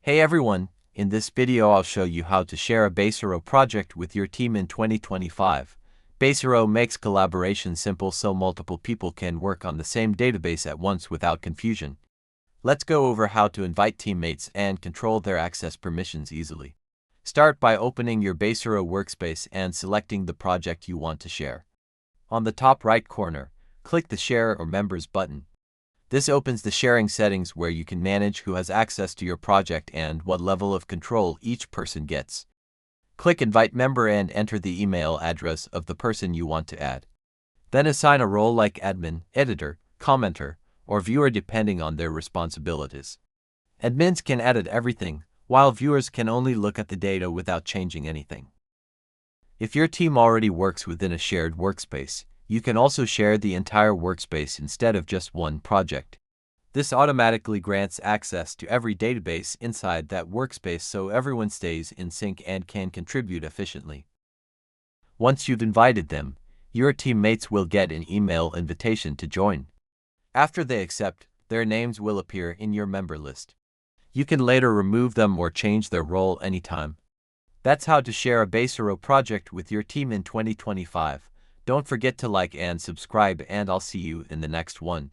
Hey everyone, in this video I'll show you how to share a Baserow project with your team in 2025. Baserow makes collaboration simple so multiple people can work on the same database at once without confusion. Let's go over how to invite teammates and control their access permissions easily. Start by opening your Baserow workspace and selecting the project you want to share. On the top right corner, click the Share or Members button. This opens the sharing settings where you can manage who has access to your project and what level of control each person gets. Click Invite Member and enter the email address of the person you want to add. Then assign a role like admin, editor, commenter, or viewer depending on their responsibilities. Admins can edit everything, while viewers can only look at the data without changing anything. If your team already works within a shared workspace, you can also share the entire workspace instead of just one project. This automatically grants access to every database inside that workspace so everyone stays in sync and can contribute efficiently. Once you've invited them, your teammates will get an email invitation to join. After they accept, their names will appear in your member list. You can later remove them or change their role anytime. That's how to share a Baserow project with your team in 2025. Don't forget to like and subscribe, and I'll see you in the next one.